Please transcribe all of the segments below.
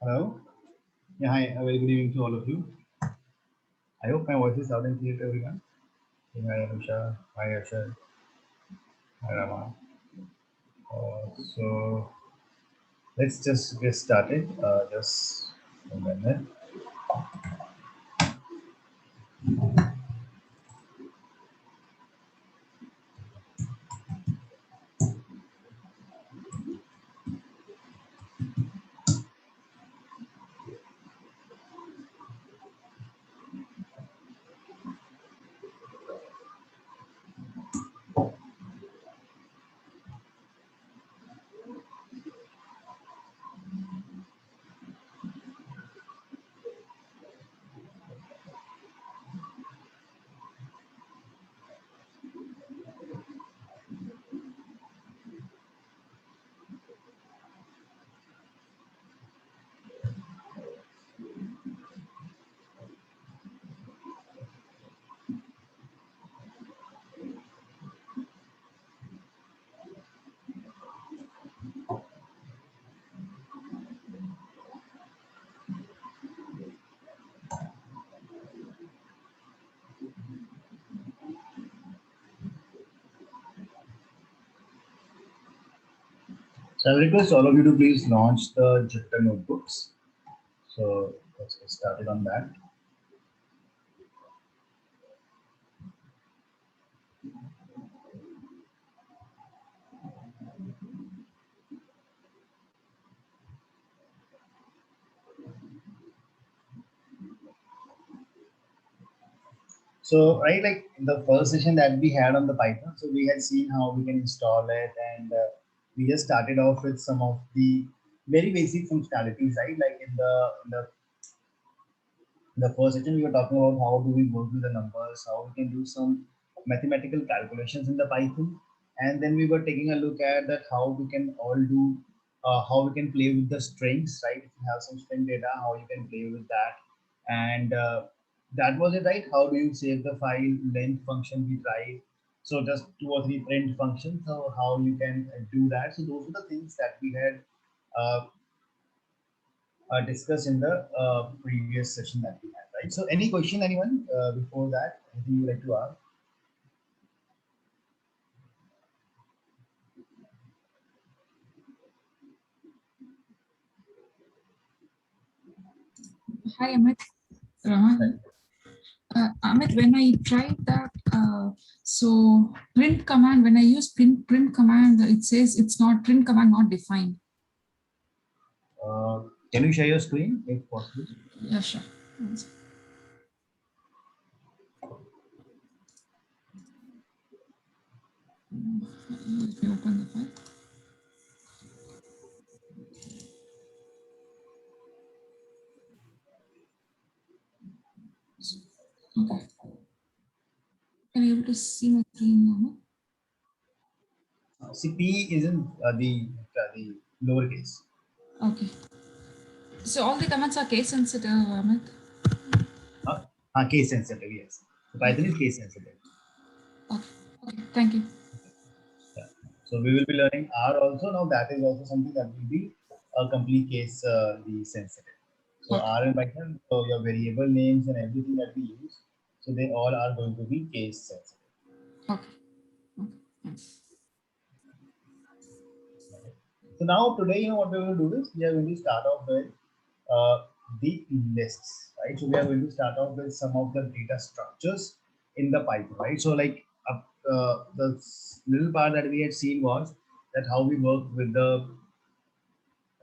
Hello. Yeah, hi. A very good evening to all of you. I hope my voice is loud and clear to everyone. Hi, Anusha. Hi, Asher. Hi, Rama. So let's just get started. Just a minute. So I request all of you to please launch the Jupyter notebooks. So let's get started on that. So right, like the first session that we had on the Python, so we had seen how we can install it, and we just started off with some of the very basic functionalities, right? Like in the first session, we were talking about how do we work with the numbers, how we can do some mathematical calculations in the Python, and then we were taking a look at that how we can all do, how we can play with the strings, right? If you have some string data, how you can play with that, and that was it, right? How do you save the file? Length function we tried, so just two or three print functions. So how you can do that? So those are the things that we had uh, discussed in the previous session that we had, right? So, any question, anyone, before that? Anything you like to ask? Hi, Amit. Right. Raman. Amit, when I tried that, so print command, when I use print command, it says it's not print command not defined. Can you share your screen if possible? Yeah, sure. Let me open the file. Okay. Can you able to see my screen now? CP isn't the lowercase. Okay. So all the commands are case sensitive, Amit. Uh, Case sensitive, yes. So Python Okay. is case sensitive. Okay. Okay. Thank you. Yeah. So we will be learning R also. Now that is also something that will be a complete case the sensitive. So Okay. R and Python, so your variable names and everything that we use, so they all are going to be case sensitive. Okay. Okay. Thanks. So now today, what we're going to do is we are going to start off with uh, the lists, right? So we are going to start off with some of the data structures in the Python, right? So like the little part that we had seen was that how we work with the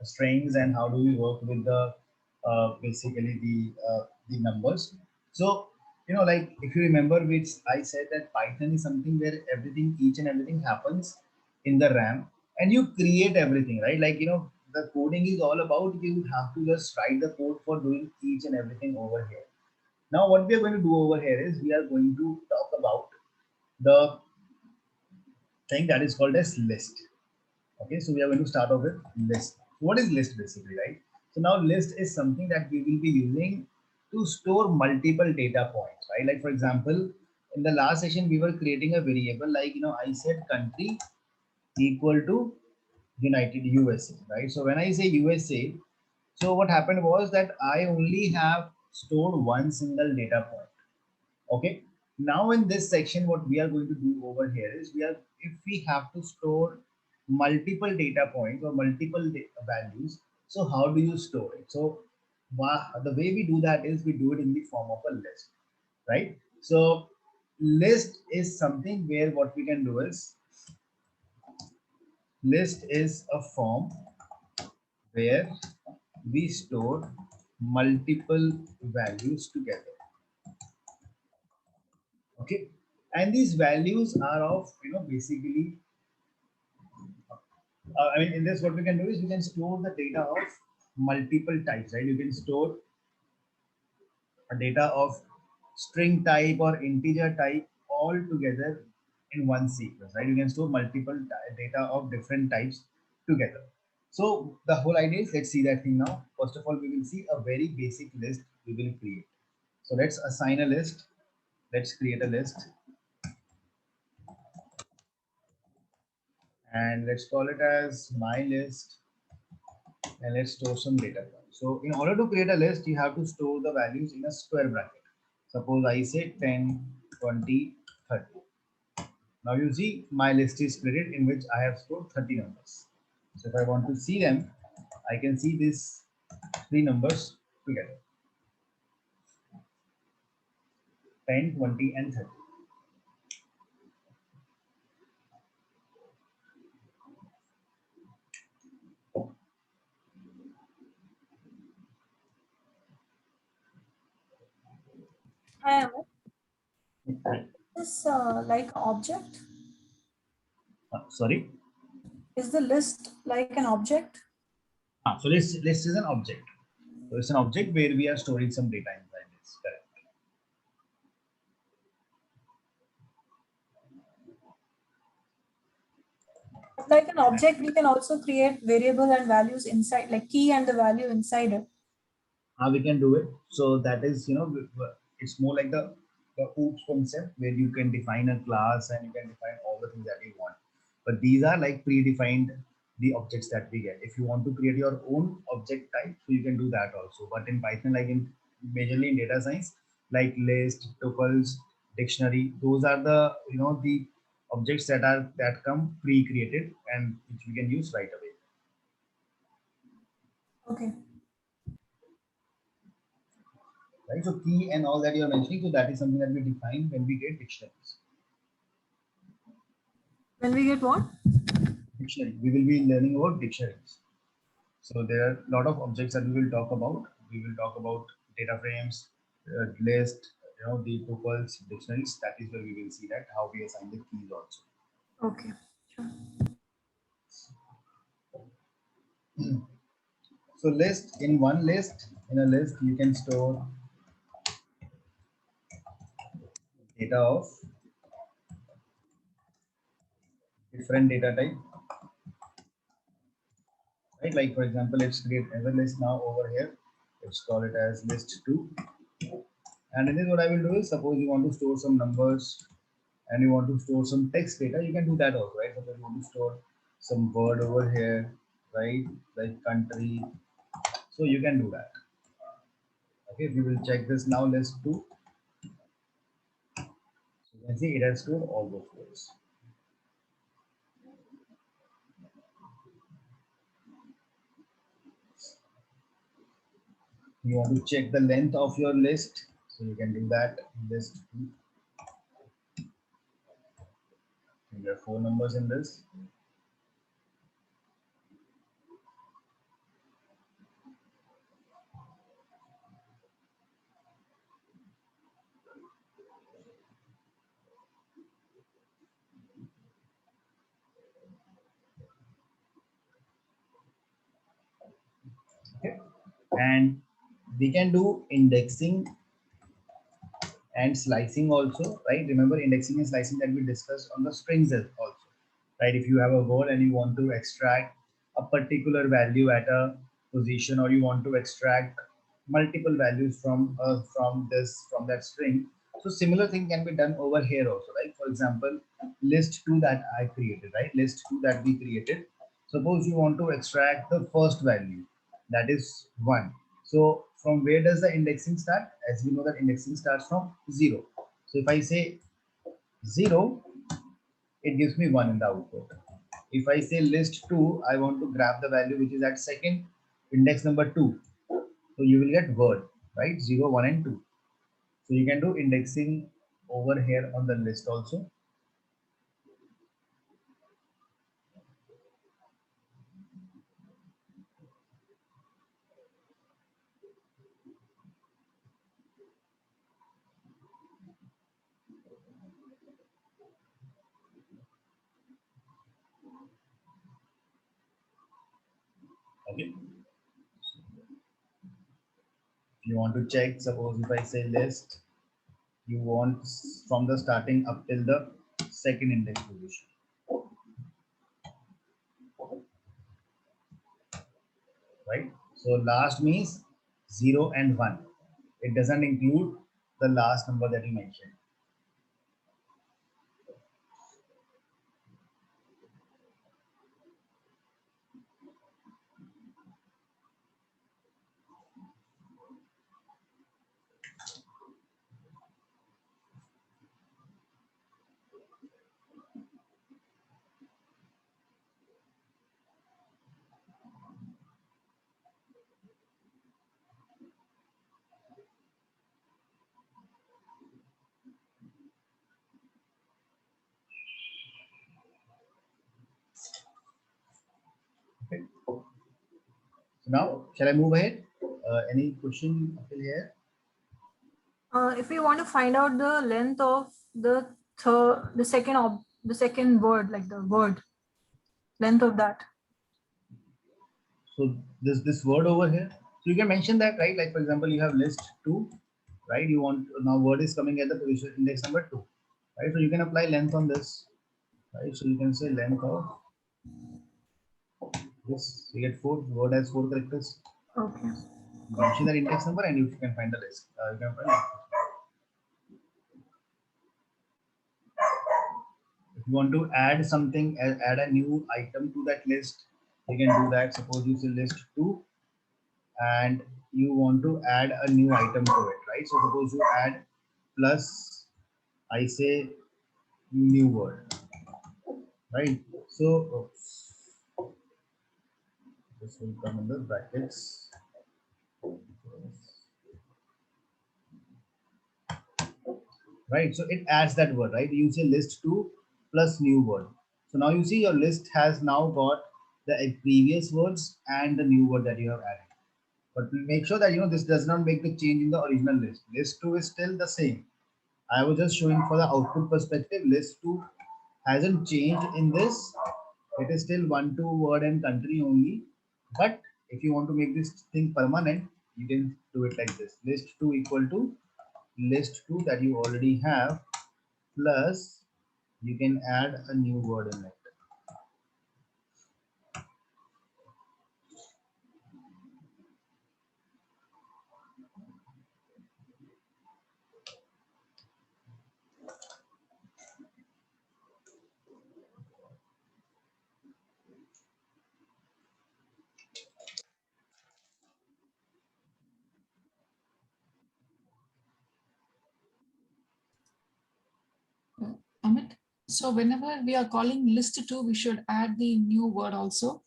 strings and how do we work with the basically the numbers. So like if you remember, which I said that Python is something where everything, each and everything happens in the RAM, and you create everything, right? Like the coding is all about you have to just write the code for doing each and everything over here. Now what we are going to do over here is we are going to talk about the thing that is called as list. Okay, so we are going to start off with list. What is list basically, right? So now list is something that we will be using to store multiple data points, right? Like for example, in the last session, we were creating a variable like, I said country equal to United USA, right? So when I say USA, So what happened was that I only have stored one single data point. Okay. Now in this section, what we are going to do over here is if we have to store multiple data points or multiple values, so how do you store it? So the way we do that is we do it in the form of a list, right? So list is something where what we can do is list is a form where we store multiple values together. Okay, and these values are of basically I mean in this what we can do is we can store the data of multiple types, right? You can store a data of string type or integer type all together in one sequence, right? You can store multiple data of different types together. So the whole idea is, let's see that thing now. First of all, we will see a very basic list we will create. So let's assign a list. Let's create a list and let's call it as my list, and let's store some data points. So in order to create a list, you have to store the values in a square bracket. Suppose I say 10, 20, 30. Now you see my list is created in which I have stored 30 numbers. So if I want to see them, I can see these three numbers together, 10, 20, and 30. Hi, Amit. Is like an object? Sorry. Is the list like an object? So list is an object. So it's an object where we are storing some data inside this. Correct. Like an object, we can also create variable and values inside, like key and the value inside it. How we can do it? So that is, it's more like the OOPS concept where you can define a class and you can define all the things that you want. But these are like predefined the objects that we get. If you want to create your own object type, so you can do that also. But in Python, like in majorly in data science, like list, tuples, dictionary, those are the objects that come pre-created and which we can use right away. Okay. Right? So key and all that you're mentioning, so that is something that we define when we get dictionaries. When we get what? Dictionary. We will be learning about dictionaries. So there are a lot of objects that we will talk about. We will talk about data frames, list, the tuples, dictionaries. That is where we will see that how we assign the keys also. Okay. Sure. So list in one list, in a list you can store data of different data type. Right? Like for example, let's create another list now over here. Let's call it as list 2. And in this, what I will do is, suppose you want to store some numbers and you want to store some text data, you can do that also, right? Suppose you want to store some word over here, right? Like country. So you can do that. Okay, we will check this now. List 2. So you can see it has stored all those words. You want to check the length of your list, so you can do that. List 2. There are 4 numbers in this. Okay, and we can do indexing and slicing also, right? Remember indexing and slicing that we discussed on the strings also, right? If you have a word and you want to extract a particular value at a position, or you want to extract multiple values from that string, so similar thing can be done over here also, right? For example, list 2 that I created, right? List 2 that we created. Suppose you want to extract the first value. that is 1. So from where does the indexing start? As we know that indexing starts from 0. So if I say 0, it gives me 1 in the output. If I say list 2, I want to grab the value which is at second index number 2. So you will get word, right? 0, 1 and 2. So you can do indexing over here on the list also. Okay. If you want to check, suppose if I say list, you want from the starting up till the second index position. Right? So last means 0 and 1. It doesn't include the last number that you mentioned. Okay. So now, shall I move ahead? Any question until here? If we want to find out the length of the second word, like the word length of that. So this word over here. So you can mention that, right? Like for example, you have list 2, right? You want now word is coming at the position index number 2, right? So you can apply length on this, right? So you can say length of this. You get 4. Word has 4 characters. Okay. Mention the index number and you can find the list. You can find it. If you want to add something, add a new item to that list, you can do that. Suppose you say list 2 and you want to add a new item to it, right? So suppose you add plus, I say new word, right? So oops, this will come in the brackets. Right, so it adds that word, right? You say list 2 plus new word. So now you see your list has now got the previous words and the new word that you have added. But make sure that this does not make the change in the original list. List 2 is still the same. I was just showing for the output perspective. List 2 hasn't changed in this. It is still 1, 2 word and country only. But if you want to make this thing permanent, you can do it like this. List 2 equal to list 2 that you already have plus you can add a new word in it. Amit, so whenever we are calling list 2, we should add the new word also,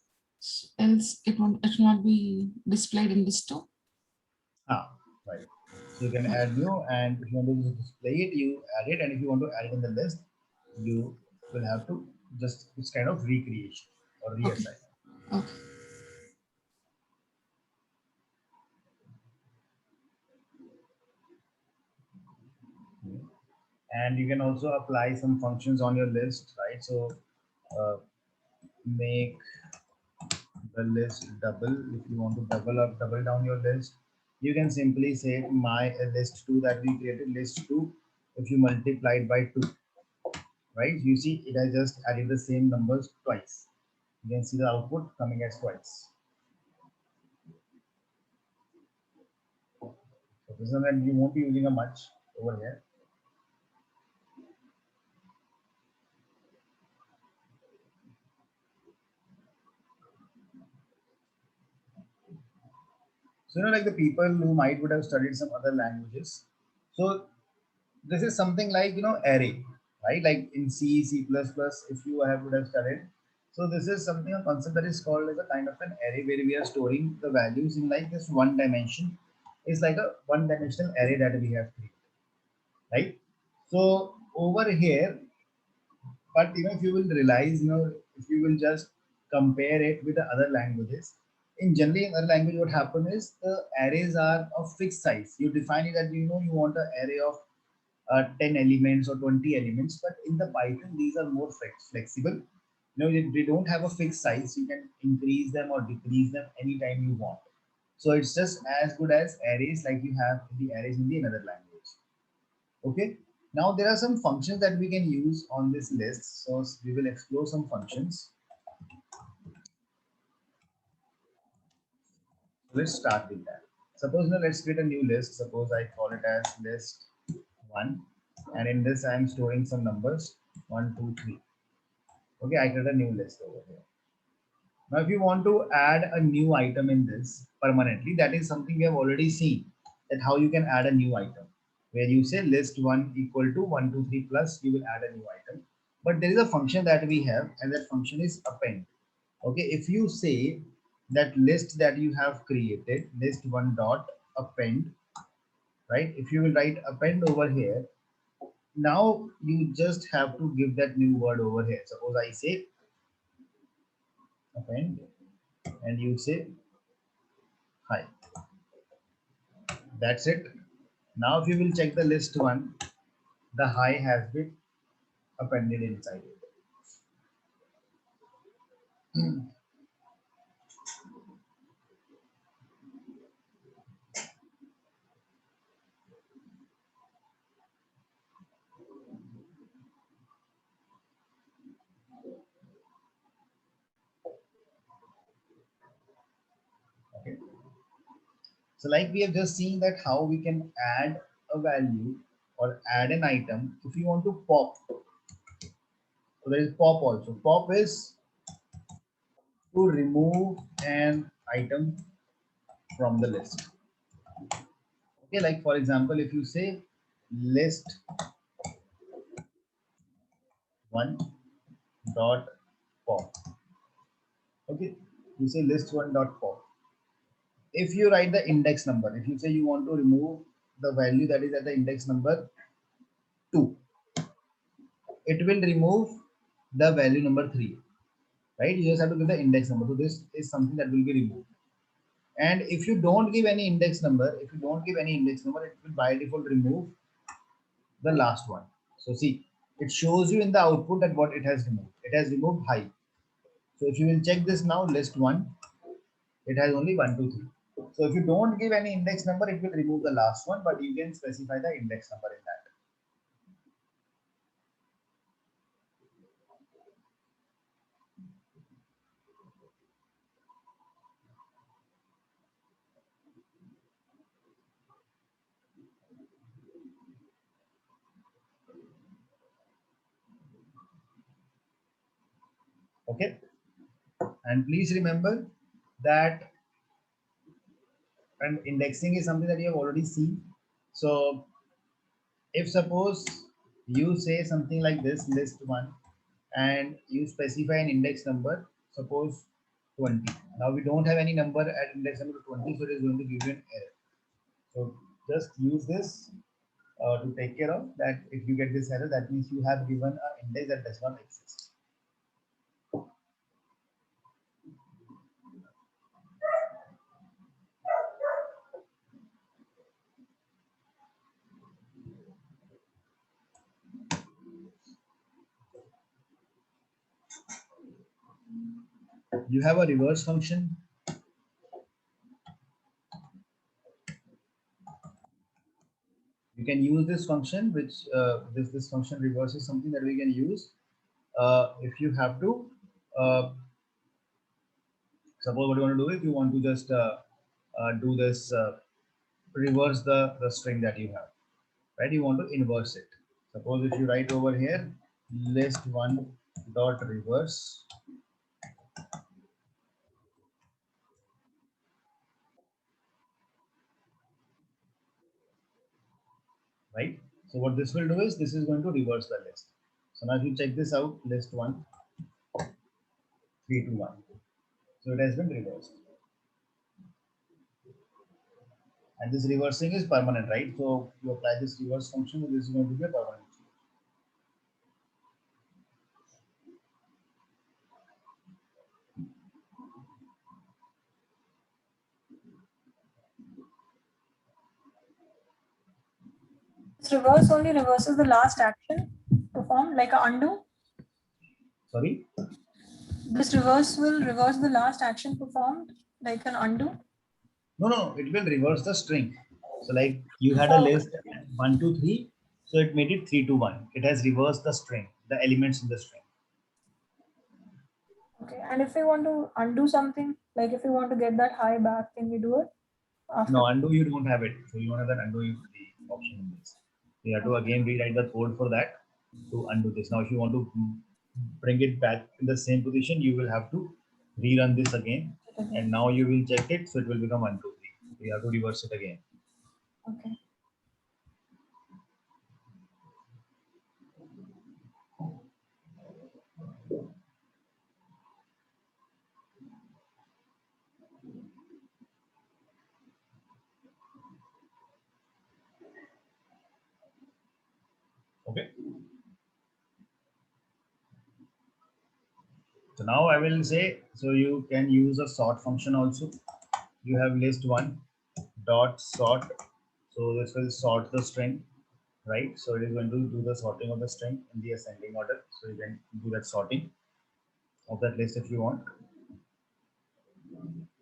else it will not be displayed in list 2. Right. So you can add new, and if you want to display it, you add it, and if you want to add it in the list, you will have to just it's kind of recreation or Okay. reassign. Okay. And you can also apply some functions on your list, right? So make the list double. If you want to double down your list, you can simply say my list 2 that we created list 2. If you multiply it by 2, right? You see it has just added the same numbers twice. You can see the output coming as twice. So this is that you won't be using a much over here. So, like the people who might would have studied some other languages. So this is something like, array, right? Like in C, C++, if you would have studied. So this is something, a concept that is called as a kind of an array where we are storing the values in like this one dimension. It's like a one-dimensional array that we have created, right? So over here, but if you will realize, if you will just compare it with the other languages, in generally in other language, what happen is the arrays are of fixed size. You define it that you want an array of 10 elements or 20 elements, but in the Python these are more flexible. They don't have a fixed size. You can increase them or decrease them anytime you want. So it's just as good as arrays like you have the arrays in the another language. Okay. Now there are some functions that we can use on this list. So we will explore some functions. Let's start with that. Suppose now let's create a new list. Suppose I call it as list 1, and in this I am storing some numbers 1, 2, 3. Okay, I create a new list over here. Now, if you want to add a new item in this permanently, that is something we have already seen, that how you can add a new item. Where you say list 1 equal to 1, 2, 3 plus, you will add a new item. But there is a function that we have, and that function is append. Okay, if you say that list that you have created, list 1 dot append, right? If you will write append over here, now you just have to give that new word over here. Suppose I say append, and you say hi. That's it. Now, if you will check the list 1, the hi has been appended inside it. Okay. So, like we have just seen that how we can add a value or add an item if you want to pop. So there is pop also. Pop is to remove an item from the list. Okay, like for example, if you say list 1 dot pop. Okay, you say list 1 dot pop. If you write the index number, if you say you want to remove the value that is at the index number 2, it will remove the value number 3, right? You just have to give the index number. So this is something that will be removed. And if you don't give any index number, it will by default remove the last one. So see, it shows you in the output that what it has removed. It has removed high. So if you will check this now, list 1, it has only 1, 2, 3. So if you don't give any index number, it will remove the last one, but you can specify the index number in that. Okay. And please remember that, and indexing is something that you have already seen. So if suppose you say something like this, list 1, and you specify an index number, suppose 20. Now we don't have any number at index number 20, so it is going to give you an error. So just use this to take care of that. If you get this error, that means you have given an index that does not exist. You have a reverse function. You can use this function, which this function reverse is something that we can use if you have to. Suppose what you want to do, if you want to just do this, reverse the string that you have, right? You want to inverse it. Suppose if you write over here list 1 dot reverse, right? So what this will do is this is going to reverse the list. So now if you check this out, list 1, 3 to 1. So it has been reversed. And this reversing is permanent, right? So you apply this reverse function, this is going to be a permanent change. This reverse only reverses the last action performed, like a undo. Sorry? This reverse will reverse the last action performed, like an undo. No, it will reverse the string. So like you had a list 1 to 3, so it made it 3 to 1. It has reversed the string, the elements in the string. Okay, and if we want to undo something, like if we want to get that high back, can we do it? After? No, undo you don't have it. So you don't have that undo the option in this. You have to again rewrite the code for that to undo this. Now if you want to bring it back in the same position, you will have to rerun this again. And now you will check it, so it will become 1 to 3. You have to reverse it again. Okay. Okay. So now I will say, so you can use a sort function also. You have list 1 dot sort. So this will sort the string, right? So it is going to do the sorting of the string in the ascending order. So you can do that sorting of that list if you want.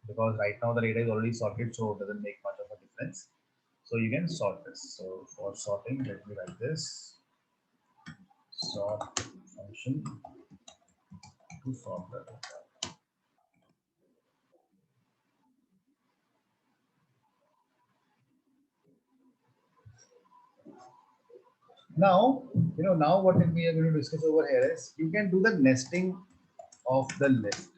Because right now the data is already sorted, so it doesn't make much of a difference. So you can sort this. So for sorting, let me write this sort function to sort the data. Now, now what we are going to discuss over here is you can do the nesting of the list.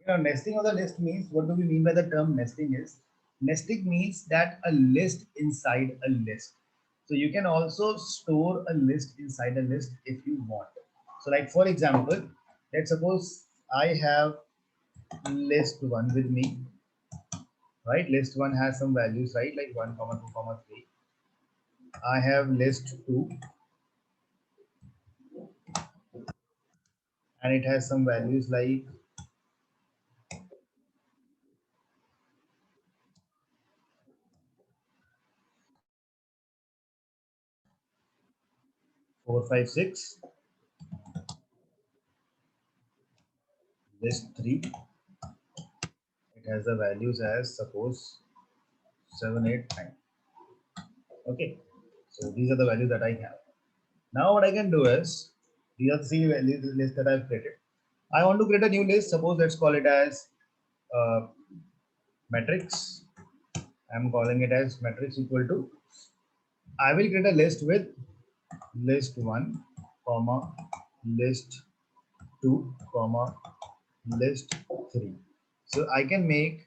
Nesting of the list means, what do we mean by the term nesting is? Nesting means that a list inside a list. So you can also store a list inside a list if you want. So like for example, let's suppose I have list 1 with me, right? List 1 has some values, right? Like 1, 2, 3. I have list 2 and it has some values like 4, 5, 6. List 3, it has the values as suppose 7, 8, 9. Okay, so these are the values that I have. Now what I can do is, these are the three values list that I've created. I want to create a new list. Suppose let's call it as matrix. I'm calling it as matrix equal to, I will create a list with list 1 comma list 2 comma list 3. So I can make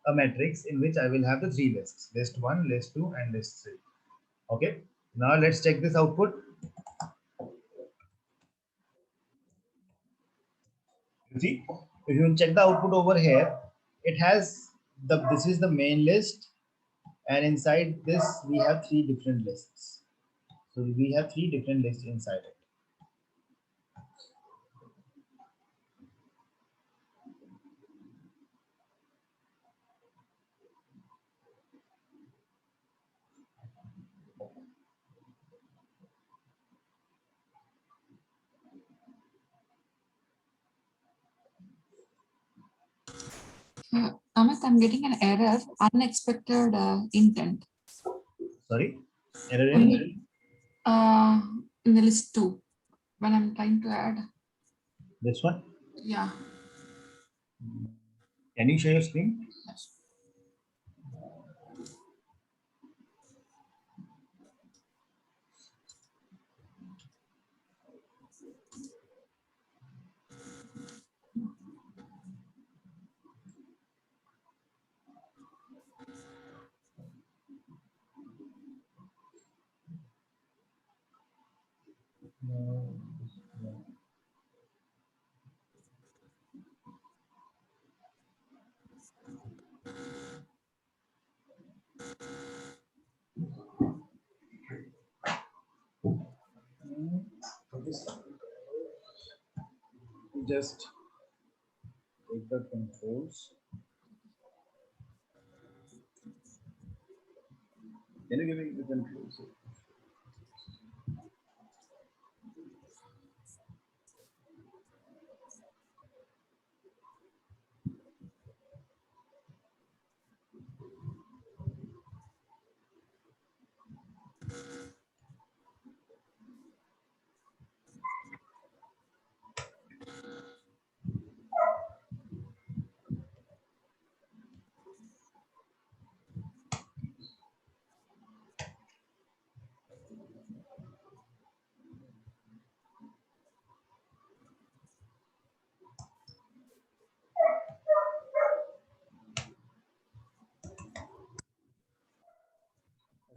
a matrix in which I will have the three lists, list 1, list 2 and list 3. Okay, now let's check this output. You see, if you check the output over here, it has this is the main list, and inside this we have three different lists. So we have three different lists inside it. Amit, I'm getting an error, unexpected intent. Sorry, error In in in the list 2, when I'm trying to add. this one. Yeah. Can you share your screen? Just take the controls. Can you give me the controls?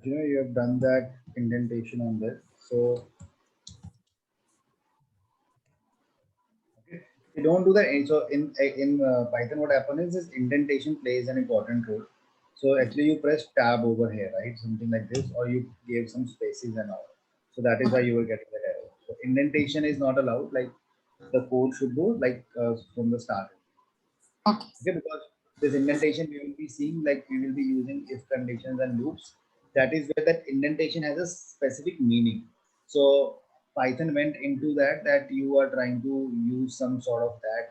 You have done that indentation on this. So you don't do that. So in Python, what happens is indentation plays an important role. So actually, you press tab over here, right? Something like this, or you gave some spaces and all. So that is why you were getting that error. So indentation is not allowed. Like the code should go like from the start. Okay. Okay, because this indentation we will be seeing, like we will be using if conditions and loops. That is where that indentation has a specific meaning. So Python went into that you are trying to use some sort of that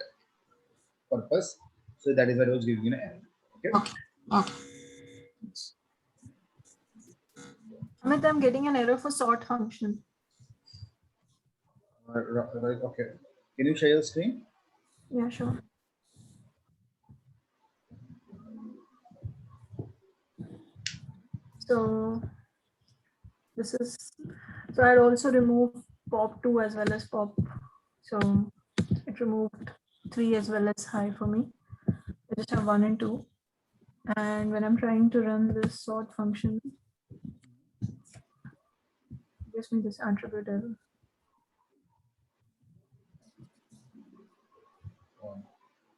purpose. So that is why I was giving you an error. Okay. Okay. Okay. Amit, I'm getting an error for sort function. Right. Okay. Can you share your screen? Yeah, sure. So this is, so I'd also remove pop2 as well as pop. So it removed 3 as well as high for me. I just have 1 and 2. And when I'm trying to run this sort function, it gives me this attribute error.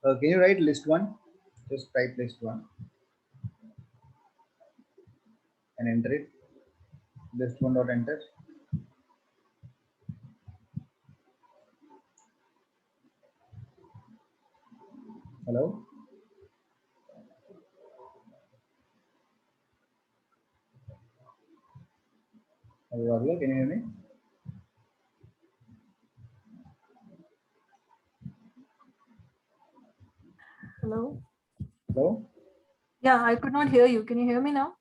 Can you write list 1? Just type list 1 and enter it. List 1 dot enter. Hello. Hello, can you hear me? Hello? Hello. Yeah, I could not hear you. Can you hear me now?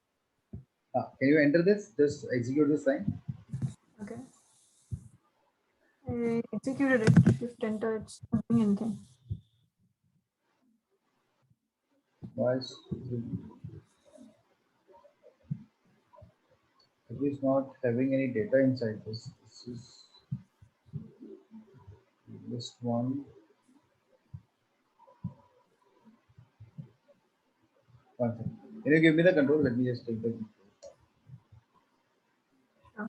Can you enter this? Just execute this line. Okay. I executed it. Shift enter. It's not doing anything. Why is it is not having any data inside this? This is list 1. One second. Can you give me the control? Let me just take the control. Sure.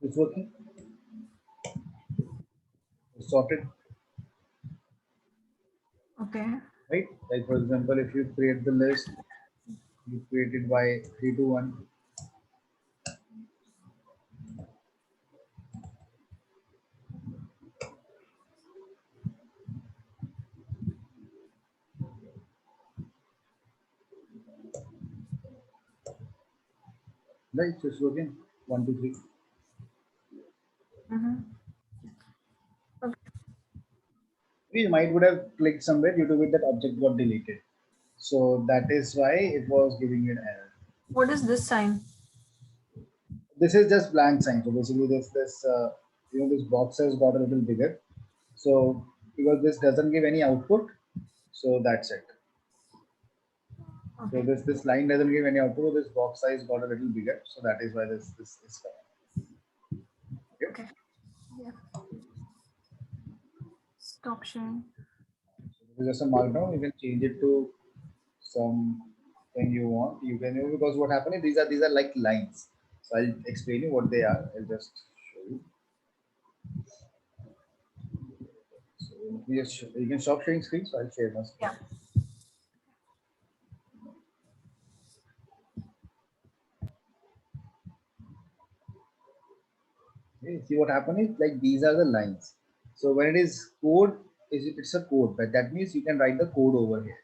It's working. It's sorted. Okay. Right? Like for example, if you create the list, you create it by 3, 2, 1. Right? So it's working. 1, 2, 3. Mm-hmm. You might would have clicked somewhere due to which that object got deleted. So that is why it was giving you an error. What is this sign? This is just blank sign. So basically, this this box has got a little bigger. So because this doesn't give any output, so that's it. So Okay. this line doesn't give any output. This box size got a little bigger, so that is why this is coming. Okay. Okay. Yeah. Stop sharing. This is just a markdown. You can change it to something you want. You can, because what happened is these are like lines. So I'll explain you what they are. I'll just show you. So you can stop sharing screen. So I'll share my screen. Yeah. Okay, see what happened is like these are the lines. So when it is code, it's a code, but that means you can write the code over here.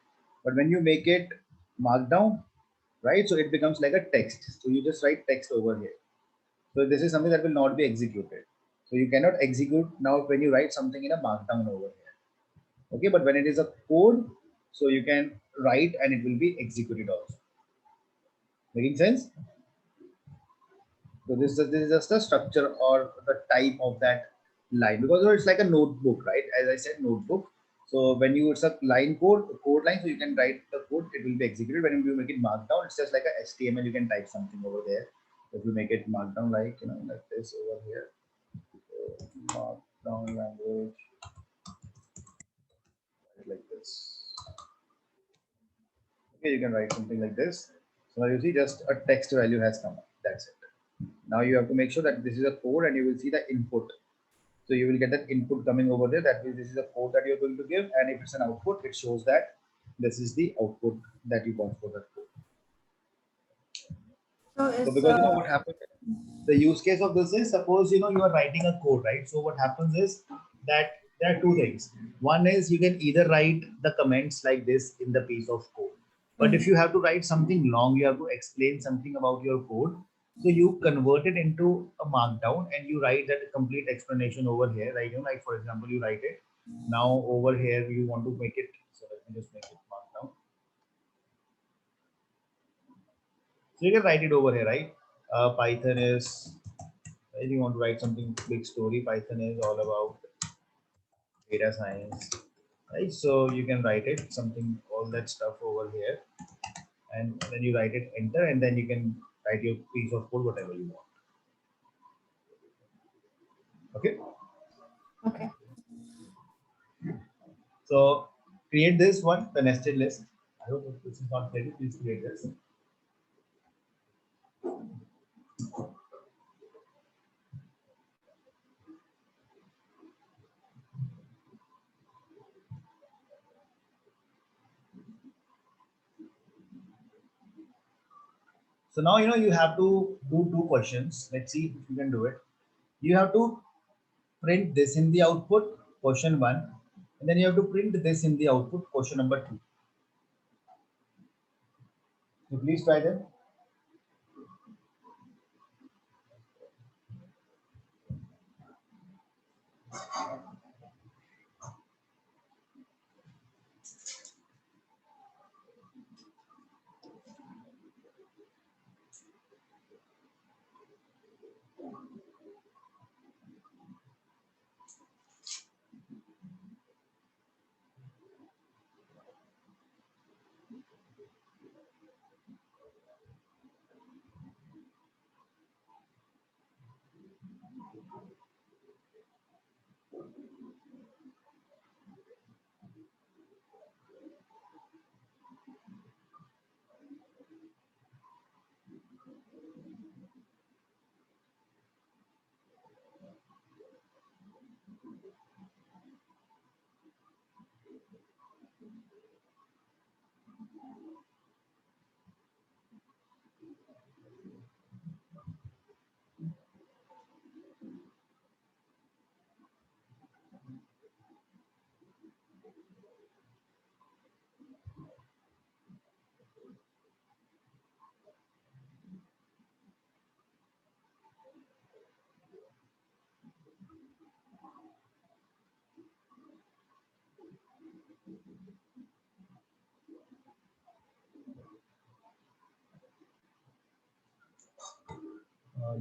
But when you make it markdown, right? So it becomes like a text. So you just write text over here. So this is something that will not be executed. So you cannot execute now when you write something in a markdown over here. Okay, but when it is a code, so you can write and it will be executed also. Making sense? So this is just a structure or the type of that line, because it's like a notebook, right? As I said, notebook. So when you it's a line code line, so you can write the code, it will be executed. When you make it markdown, it's just like a HTML. You can type something over there. If you make it markdown, like like this over here, so markdown language like this. Okay, you can write something like this. So now you see just a text value has come up. That's it. Now you have to make sure that this is a code, and you will see the input. So you will get that input coming over there. That means this is a code that you're going to give. And if it's an output, it shows that this is the output that you got for that code. So So is because what happened, the use case of this is, suppose you are writing a code, right? So what happens is that there are two things. One is you can either write the comments like this in the piece of code. But if you have to write something long, you have to explain something about your code. So you convert it into a markdown and you write that complete explanation over here. Like, like for example, you write it. Now over here, you want to make it. So let me just make it markdown. So you can write it over here, right? Python is, if you want to write something big story, Python is all about data science, right? So you can write it something, all that stuff over here, and then you write it, enter, and then you can write your piece of code, whatever you want. Okay. okay. So create this one, the nested list. I hope if this is not ready, please create this. So now you have to do two questions. Let's see if you can do it. You have to print this in the output, question one, and then you have to print this in the output, question number two. So please try them.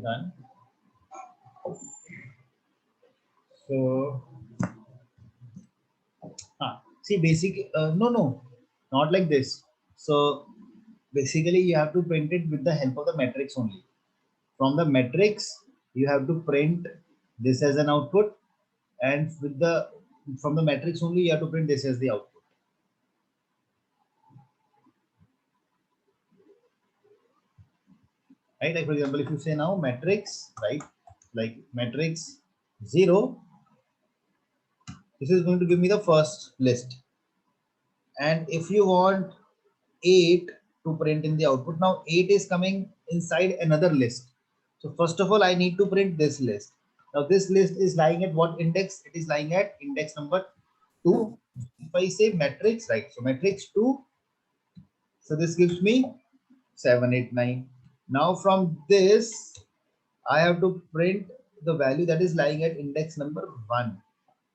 Done. So, see, no, not like this. So basically, you have to print it with the help of the matrix only. From the matrix, you have to print this as an output, and from the matrix only, you have to print this as the output. Right? Like for example, if you say now matrix, right? Like matrix 0, this is going to give me the first list. And if you want 8 to print in the output, now 8 is coming inside another list. So first of all, I need to print this list. Now this list is lying at what index? It is lying at index number 2. If I say matrix, right? So matrix 2. So this gives me 7, 8, 9. Now from this, I have to print the value that is lying at index number 1,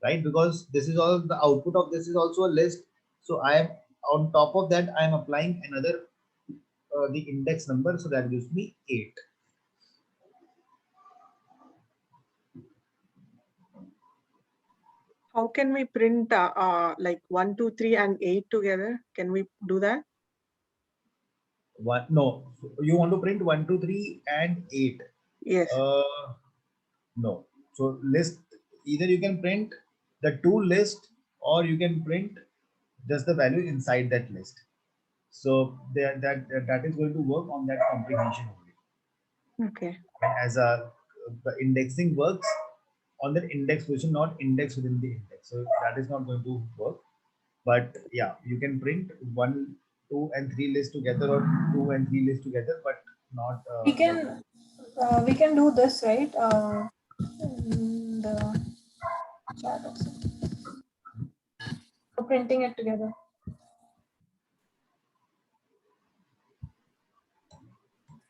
right? Because this is all the output of this is also a list. So I am on top of that, I am applying another the index number, so that gives me 8. How can we print like 1, 2, 3 and 8 together? Can we do that? No, you want to print 1, 2, 3 and 8. Yes. No. So list, either you can print the two list or you can print just the value inside that list. So that is going to work on that comprehension only. Okay. As the indexing works on the index position, not index within the index. So that is not going to work. But yeah, you can print 1, 2 and 3 lists together or 2 and 3 lists together, but not. We can do this, right? In the chat also. So printing it together.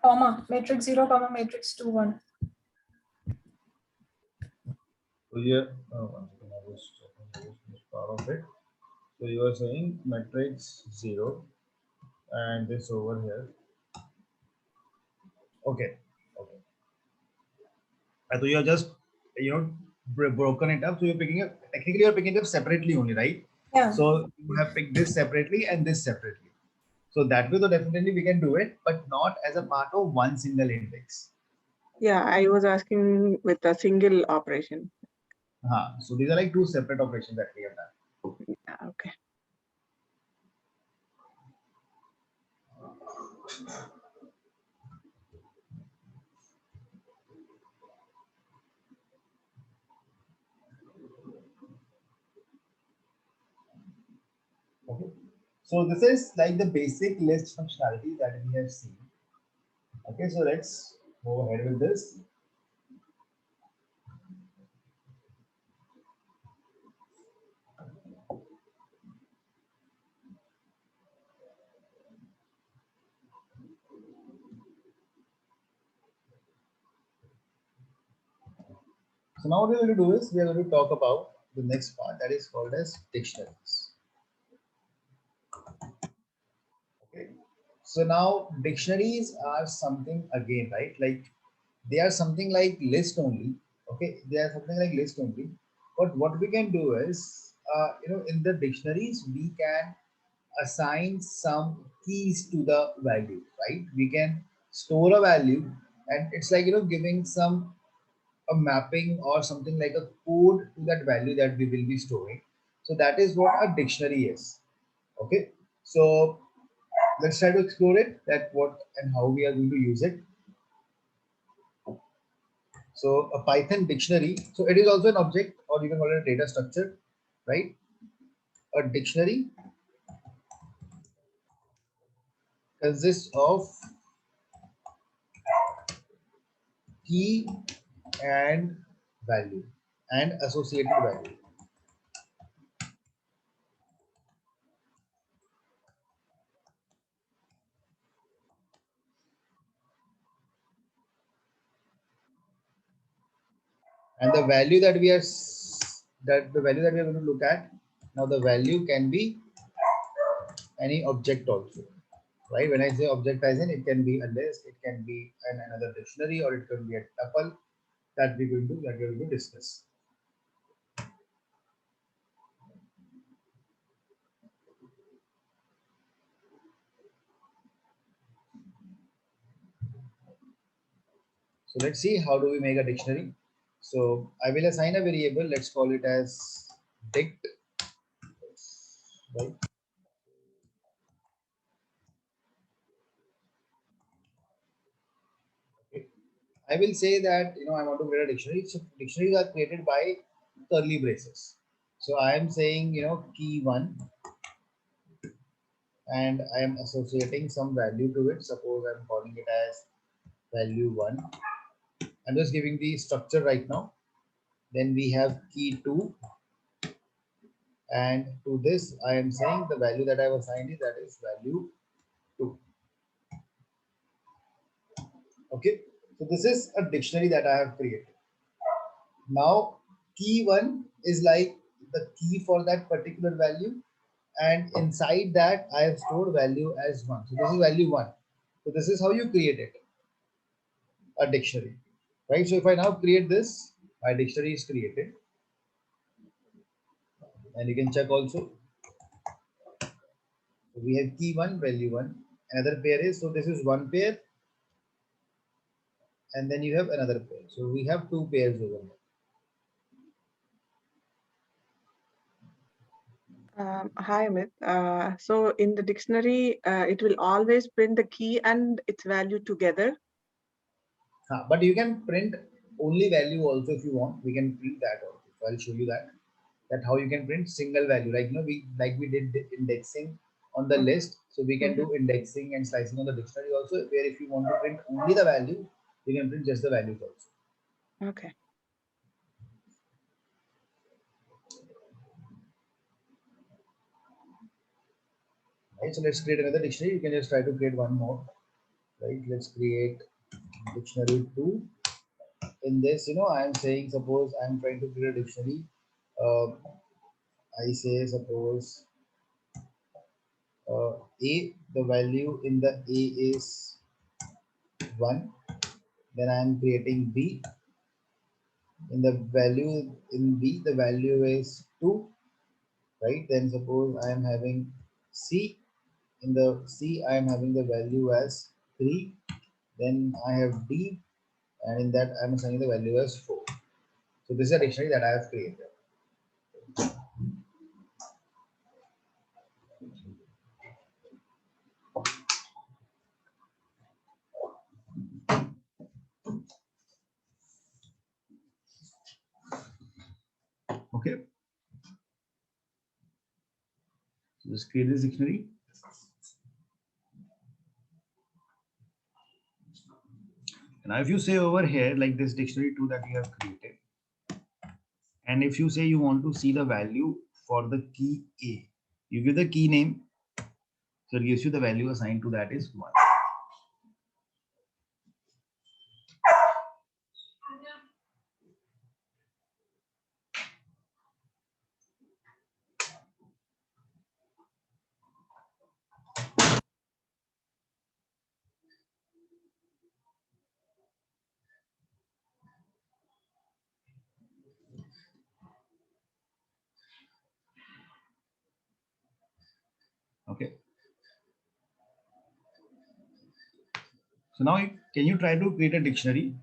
Comma, matrix 0, comma, matrix 2, 1. So here, one second, I was checking this part of it. So you are saying matrix 0 and this over here. Okay. So you are just broken it up. So you're picking up, technically you're picking up separately only, right? Yeah. So you have picked this separately and this separately. So that way, though, definitely we can do it, but not as a part of one single index. Yeah, I was asking with a single operation. So these are like two separate operations that we have done. Yeah, okay. Okay. So this is like the basic list functionality that we have seen. Okay, so let's go ahead with this. So now what we're going to do is we are going to talk about the next part that is called as dictionaries. Okay. So now dictionaries are something again, right? Like they are something like list only. Okay, they are something like list only. But what we can do is, in the dictionaries we can assign some keys to the value, right? We can store a value, and it's like giving a mapping or something like a code to that value that we will be storing. So that is what a dictionary is. Okay, so let's try to explore it, that what and how we are going to use it. So a Python dictionary, so it is also an object, or you can call it a data structure, right? A dictionary consists of key and value and associated value. And the value that we are going to look at now, the value can be any object also, right? When I say object, as in it can be a list, it can be another dictionary, or it can be a tuple that we're going to discuss. So let's see how do we make a dictionary. So I will assign a variable. Let's call it as dict. Right. Okay. I will say that I want to create a dictionary. So dictionaries are created by curly braces. So I am saying key one, and I am associating some value to it. Suppose I'm calling it as value 1. I'm just giving the structure right now. Then we have key 2, and to this I am saying the value that I have assigned is that is value 2. Okay, so this is a dictionary that I have created. Now key 1 is like the key for that particular value, and inside that I have stored value as 1. So this is value 1. So this is how you create it, a dictionary, right? So if I now create this, my dictionary is created, and you can check also. So we have key 1, value 1. Another pair is, so this is one pair, and then you have another pair. So we have 2 pairs over here. Hi, Amit. So in the dictionary, it will always print the key and its value together. But you can print only value also if you want. We can print that also. So I'll show you that how you can print single value. We did the indexing on the list. So we can do indexing and slicing on the dictionary also, where if you want to print only the value, you can print just the values also. Okay. Right, so let's create another dictionary. You can just try to create one more. Right, let's create dictionary 2. In this, I am saying, suppose I am trying to create a dictionary. I say, suppose A, the value in the A is 1. Then I am creating B. In the value in B, the value is 2. Right, then suppose I am having C. In the C, I am having the value as 3. Then I have D, and in that I am assigning the value as 4. So this is a dictionary that I have created. Okay. So just create this dictionary. Now if you say over here, like this dictionary 2 that you have created, and if you say you want to see the value for the key A, you give the key name. So it gives you the value assigned to that is 1. Okay. So now can you try to create a dictionary?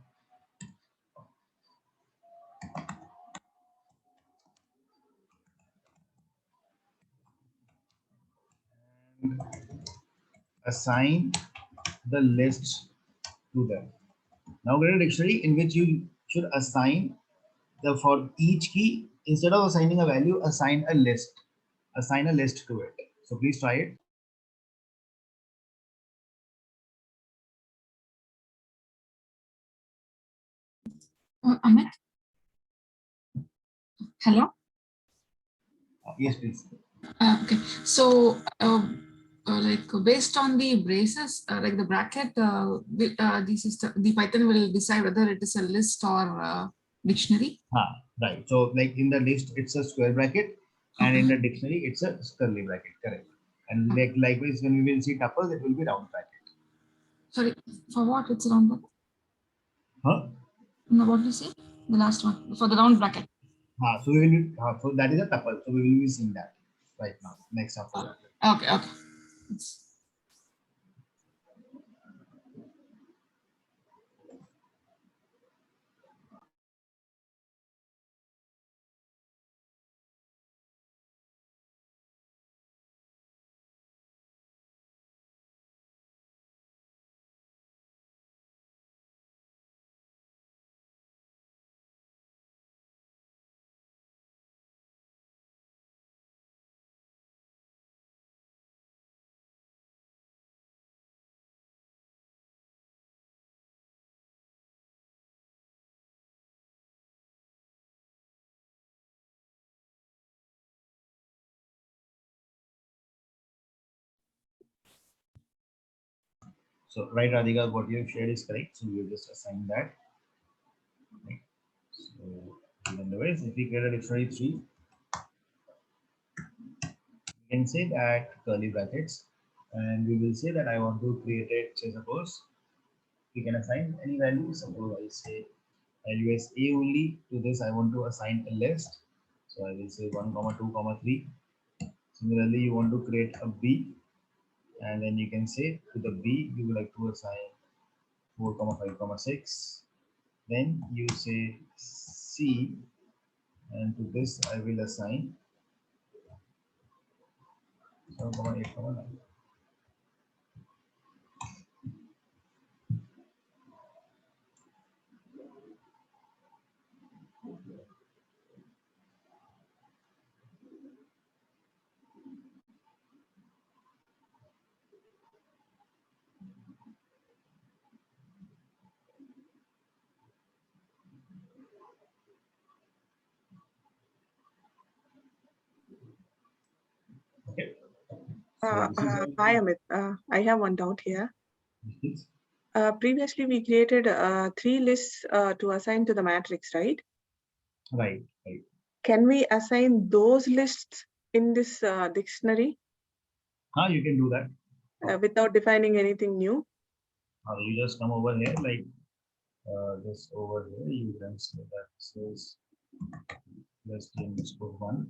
And assign the lists to them. Now create a dictionary in which you should assign for each key, instead of assigning a value, assign a list. Assign a list to it. So please try it. Amit? Hello? Yes, please. Okay. So, like based on the braces, like the bracket, the Python will decide whether it is a list or dictionary. Right. So like in the list, it's a square bracket, and in the dictionary, it's a curly bracket. Correct. And likewise, when we will see tuples, it will be round bracket. Sorry, for what? It's round bracket? Huh? No, what do you say? The last one, for the round bracket. So we will, so that is a tuple. So we will be seeing that right now. Next after that. Okay, okay. So right, Radhika, what you have shared is correct. So we will just assign that. Right. So in the ways, if we create a dictionary 3, we can say that curly brackets, and we will say that I want to create it. Say suppose we can assign any value. Suppose I say value as a only. To this I want to assign a list. So I will say 1, 2, 3. Similarly, you want to create a b, and then you can say to the b you would like to assign 4, 5, 6. Then you say c, and to this I will assign 7, 8, 9. Okay. So this is Hi, Amit. I have one doubt here. please. Previously, we created 3 lists to assign to the matrix, right? Right, right. Can we assign those lists in this dictionary You can do that. without defining anything new? You just come over here, like this over here. You can say that this is list underscore 1.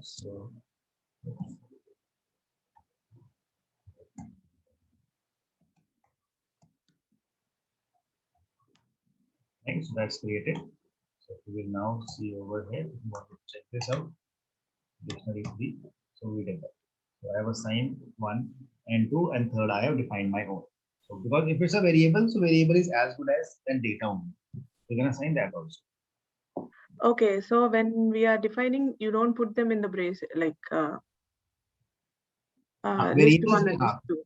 So right, so that's created. So we will now see over here. We want to check this out. Dictionary 3. So we did that. So I have assigned 1 and 2 and third I have defined my own. So because if it's a variable, so variable is as good as then data only. You can assign that also. Okay, so when we are defining, you don't put them in the brace like list Variables, 1 and list 2.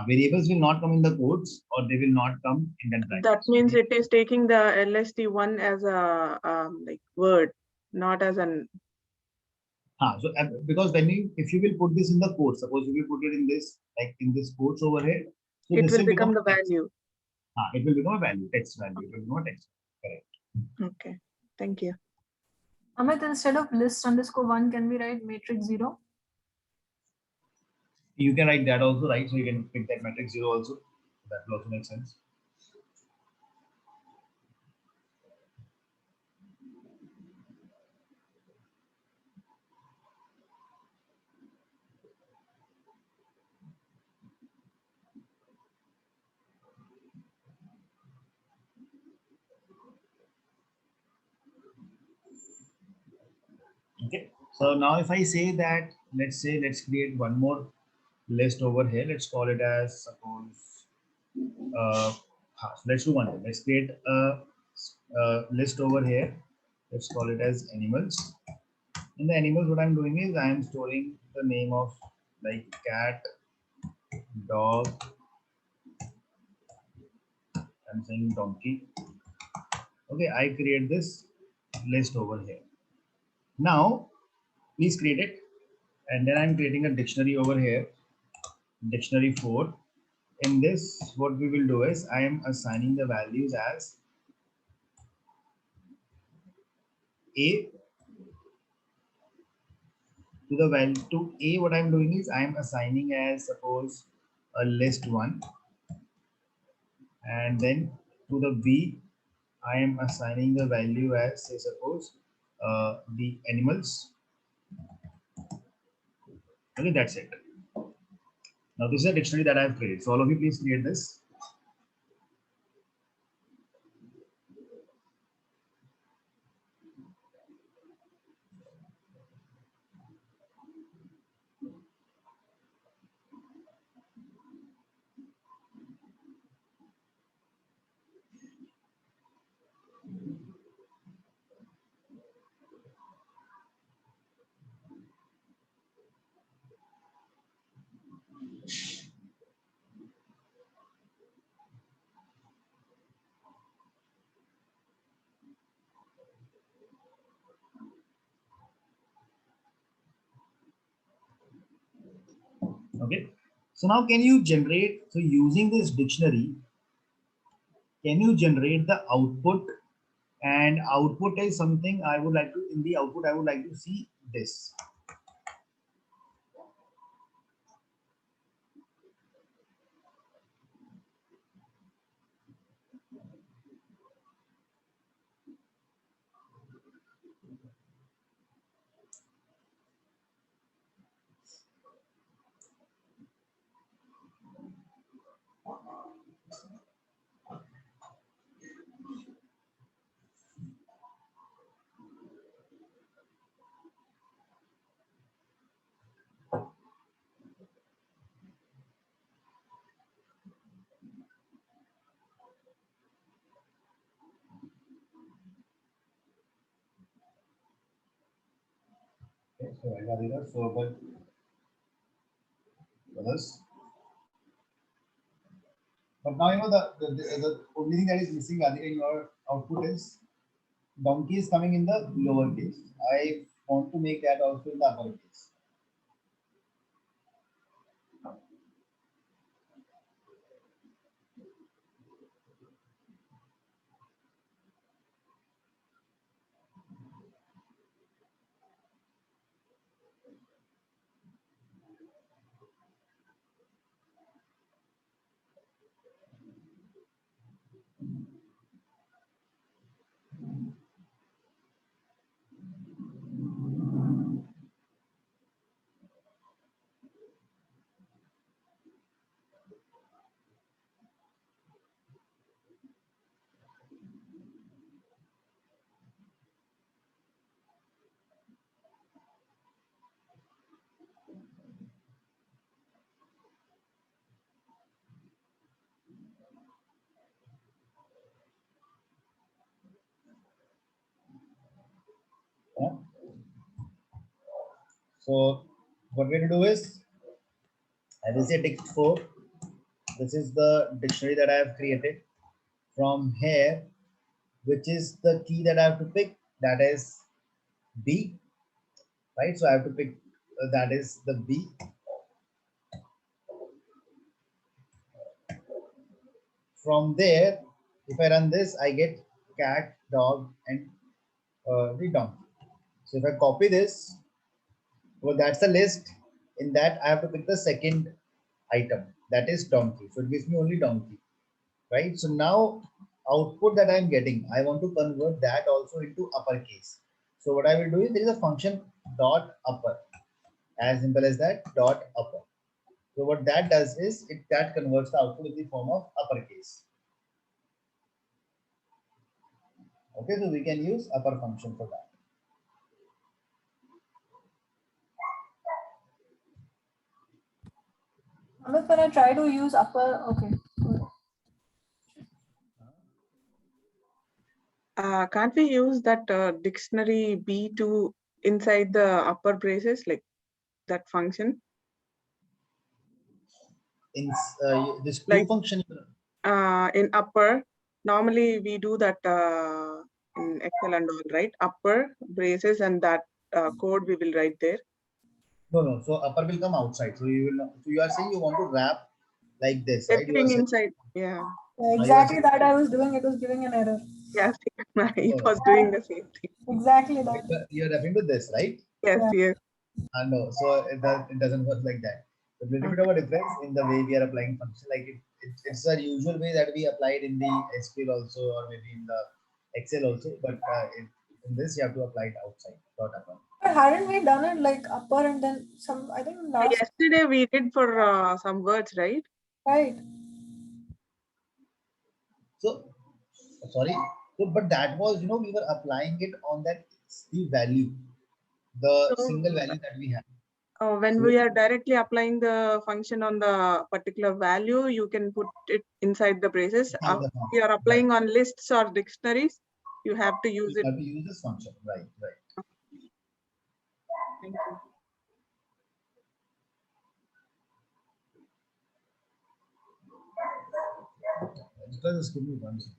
Variables will not come in the quotes or they will not come in that bracket. That means it is taking the LST1 as a like word, not as an. So because when you, if you will put this in the quote, suppose if you put it in this, like in this quotes over here, so It this will become the text. value. It will become a value, text value. It will become a text. Correct. Okay, thank you. Amit, instead of list underscore 1, can we write matrix 0? You can write that also, right? So you can pick that matrix 0 also. That will also make sense. Okay. So now if I say that, let's create one more list over here. Let's call it as suppose. So let's do one thing. Let's create a list over here. Let's call it as animals. In the animals, what I'm doing is I am storing the name of like cat, dog. I'm saying donkey. Okay, I create this list over here. Now, please create it, and then I'm creating a dictionary over here. Dictionary 4. In this, what we will do is I am assigning the values as a to the value to a. What I'm doing is I am assigning as suppose a list 1, and then to the b I am assigning the value as say suppose the animals. Okay, that's it. Now this is a dictionary that I have created. So all of you please create this. Okay. So now can you generate, so using this dictionary, can you generate the output? And output is something I would like to, in the output, I would like to see this. Okay, so I got it. So, but others. But now you know the only thing that is missing, Radhika, in your output is donkey is coming in the lower case. I want to make that also in the upper case. Yeah. So what we're going to do is, I will say text 4. This is the dictionary that I have created. From here, which is the key that I have to pick, that is B, right? So I have to pick that is the B. From there, if I run this, I get cat, dog, and the donkey. So if I copy this, well, that's the list. In that, I have to pick the second item, that is donkey. So it gives me only donkey, right? So now output that I'm getting, I want to convert that also into uppercase. So what I will do is there is a function dot upper, as simple as that, dot upper. So what that does is that converts the output in the form of uppercase. Okay, so we can use upper function for that. Amit, when I try to use upper, okay. Can't we use that dictionary B to inside the upper braces, like that function? In this to Like- function, In upper, normally we do that in Excel and all, right? Upper braces and that code we will write there. no. So upper will come outside. So you will. So you are saying you want to wrap like this, right? You are Everything saying, inside, yeah. Yeah, exactly that I was doing. It was giving an error. Yes, it Oh. was doing the same thing. Exactly that. You're referring to this, right? Yes, yes. No, so it doesn't work like that. A little bit of a difference in the way we are applying function. Like it's a usual way that we apply it in the SQL also, or maybe in the Excel also. But in this, you have to apply it outside, not upper. But hadn't we done it like upper and then some? I think last Yesterday we did for some words, right? right. So sorry. So, but that was, we were applying it on that the value, the So- single value that we have. When So- we are directly applying the function on the particular value, you can put it inside the braces. Inside the If function, you are applying on lists or dictionaries, you have to use You it. have to use this function, right? Thank you. Just give me 1 second.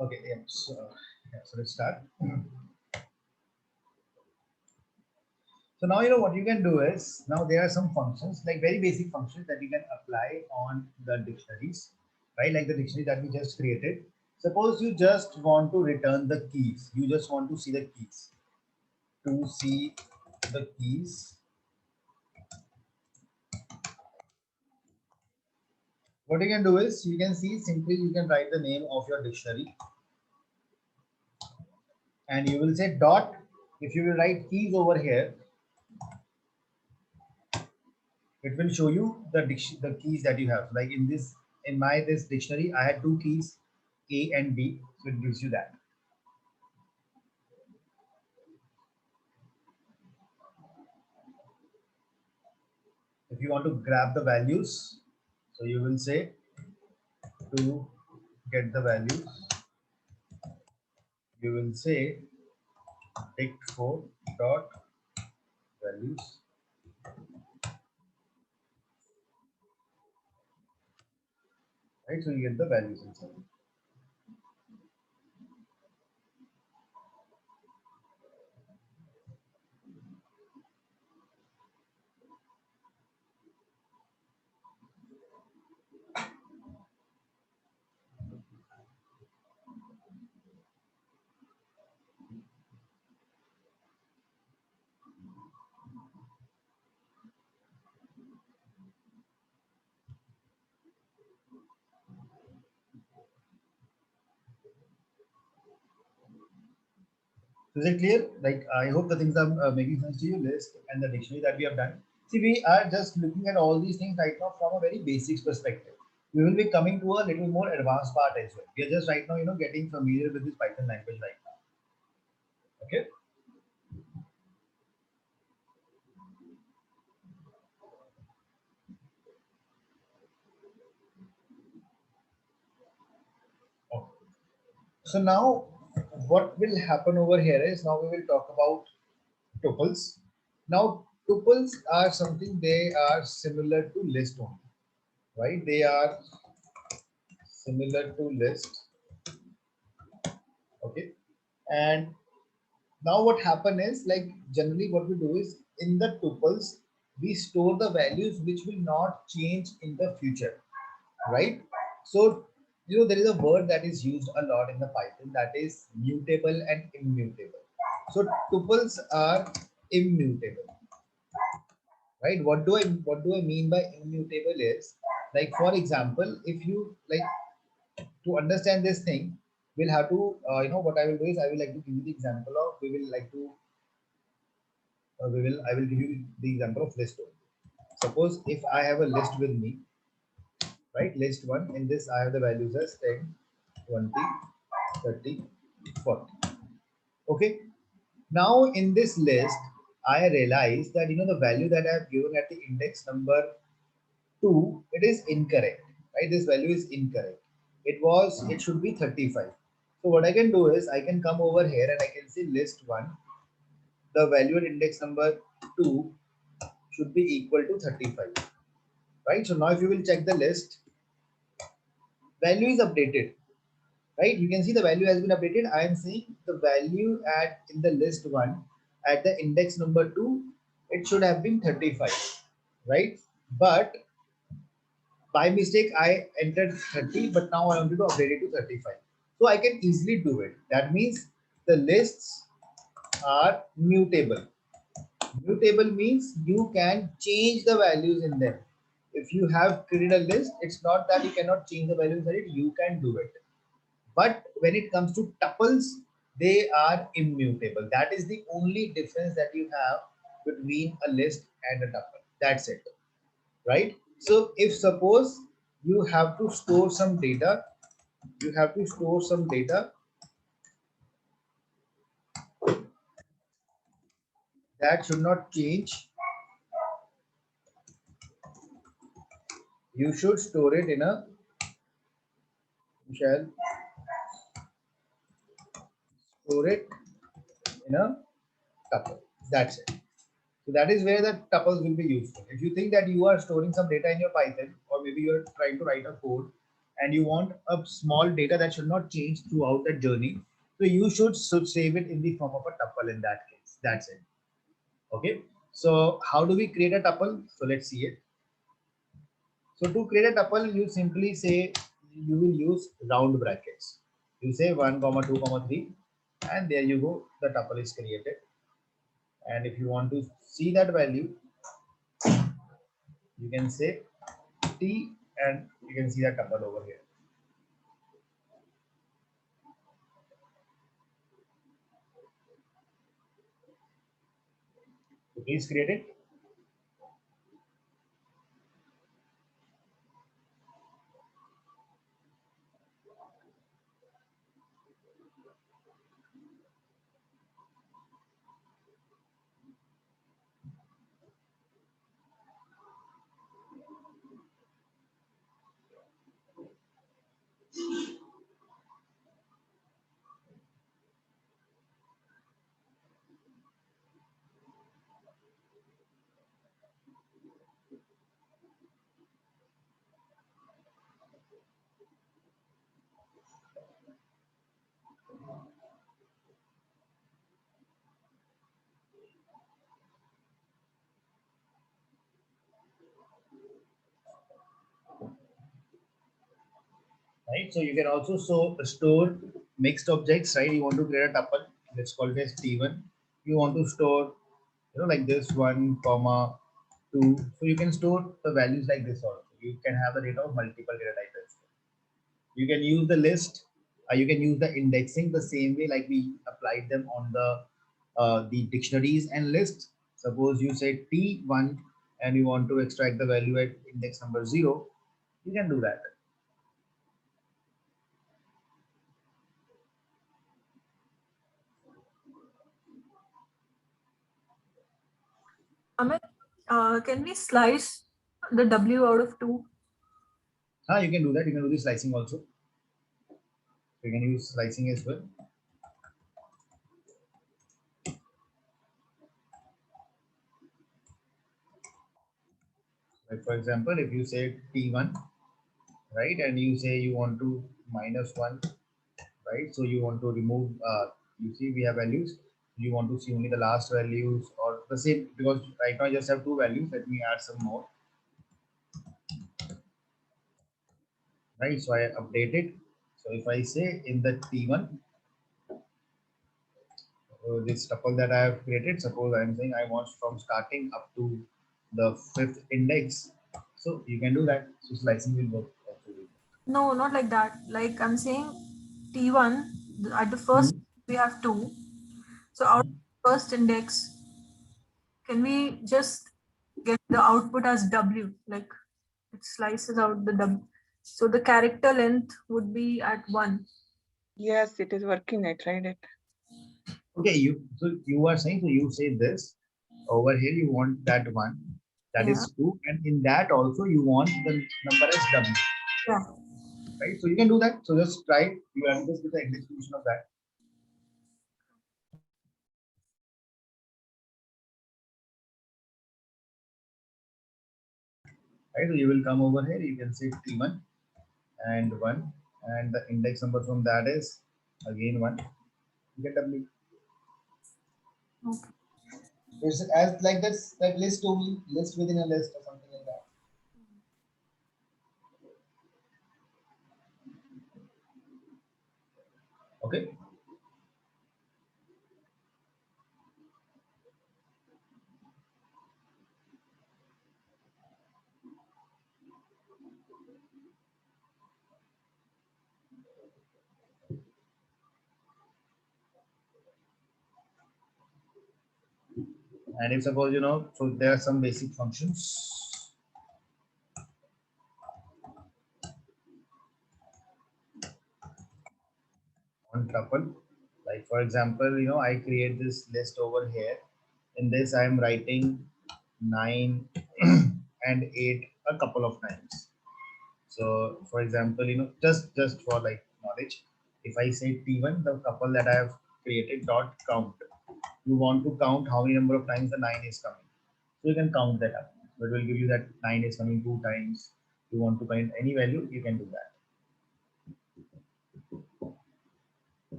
Okay, yeah, so let's start. So now you know what you can do is, now there are some functions, like very basic functions that you can apply on the dictionaries, right? Like the dictionary that we just created. Suppose you just want to return the keys. You just want to see the keys. To see the keys, what you can do is, you can see simply you can write the name of your dictionary and you will say dot. If you will write keys over here, it will show you the keys that you have. Like in my this dictionary, I had two keys, A and B, so it gives you that. If you want to grab the values, so you will say to get the values, you will say dict4 dot values, right? So you get the values inside. Is it clear? Like, I hope the things are making sense to you. List and the dictionary that we have done. See, we are just looking at all these things right now from a very basics perspective. We will be coming to a little more advanced part as well. We are just right now, getting familiar with this Python language right now. Okay. Okay. So now, what will happen over here is, now we will talk about tuples. Now, tuples are something, they are similar to list only, right? They are similar to list. Okay. And now what happen is, like, generally what we do is, in the tuples, we store the values which will not change in the future, right? So, there is a word that is used a lot in the Python, that is mutable and immutable. So tuples are immutable, right? What do I mean by immutable is, like, for example, if you like to understand this thing, we'll have to, what I will do is, I will like to give you the example of, I will give you the example of list only. Suppose if I have a list with me, right? List one, in this I have the values as 10, 20, 30, 40. Okay. Now in this list, I realize that, the value that I have given at the index number 2, it is incorrect, right? This value is incorrect. It should be 35. So what I can do is, I can come over here and I can say list 1, the value at index number 2 should be equal to 35, right? So now if you will check the list, value is updated, right? You can see the value has been updated. I am saying the value in the list 1 at the index number 2, it should have been 35, right? But by mistake I entered 30, but now I wanted to update it to 35. So I can easily do it. That means the lists are mutable. Mutable means you can change the values in them. If you have created a list, it's not that you cannot change the values in it, you can do it. But when it comes to tuples, they are immutable. That is the only difference that you have between a list and a tuple. That's it, right? So if suppose you have to store some data, that should not change. You should store it in a, shall store it in a tuple. That's it. So that is where the tuples will be useful. If you think that you are storing some data in your Python, or maybe you're trying to write a code and you want a small data that should not change throughout the journey. So you should save it in the form of a tuple in that case. That's it. Okay. So how do we create a tuple? So let's see it. So to create a tuple, you simply say you will use round brackets. You say 1, 2, 3, and there you go. The tuple is created. And if you want to see that value, you can say T, and you can see that tuple over here. So please create it. Right. So you can also store mixed objects, right? You want to create a tuple. Let's call it as T1. You want to store, like this 1, 2. So you can store the values like this also. You can have the data of multiple data types. You can use the list. You can use the indexing the same way like we applied them on the dictionaries and lists. Suppose you say T1 and you want to extract the value at index number 0. You can do that. Amit, can we slice the W out of 2? You can do that. You can do the slicing also. You can use slicing as well. Like for example, if you say T1, right, and you say you want to -1, right? So you want to remove, you see we have values. You want to see only the last values or the same, because right now I just have 2 values. Let me add some more. Right, so I update it. So if I say in the T1, this tuple that I have created, suppose I am saying I want from starting up to the 5th index. So you can do that. So slicing will work. No, not like that. Like I'm saying T1, at the first we have 2. So out of the first index, can we just get the output as W? Like it slices out the W. So the character length would be at 1. Yes, it is working. I tried it. Okay, you are saying, so you say this over here, you want that one, that is 2, and in that also you want the number as W. Yeah. Right, so you can do that. So just try it. You have this with the execution of that. Right, so you will come over here. You can say T1 and 1, and the index number from that is again 1. You get W. Okay. It's as like this, that list within a list or something like that. Okay. And if suppose so there are some basic functions. On tuple, like for example, I create this list over here. In this, I am writing 9 and 8 a couple of times. So, for example, just for like knowledge, if I say T1, the couple that I have created dot count, you want to count how many number of times the 9 is coming. So you can count that up. So it will give you that 9 is coming 2 times. You want to find any value, you can do that.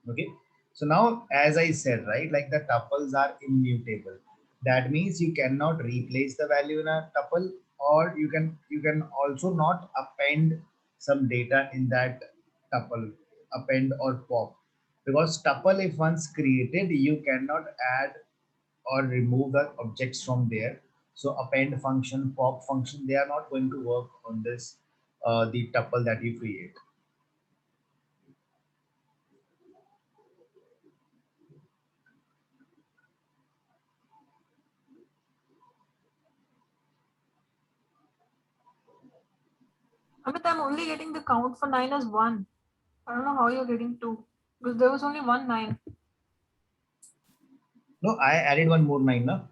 Okay. So now, as I said, right, like the tuples are immutable. That means you cannot replace the value in a tuple, or you can also not append some data in that tuple, append or pop. Because tuple, if once created, you cannot add or remove the objects from there. So append function, pop function, they are not going to work on this the tuple that you create. Amit, I'm only getting the count for 9 as 1. I don't know how you're getting 2 because there was only one 9. No, I added one more line, no?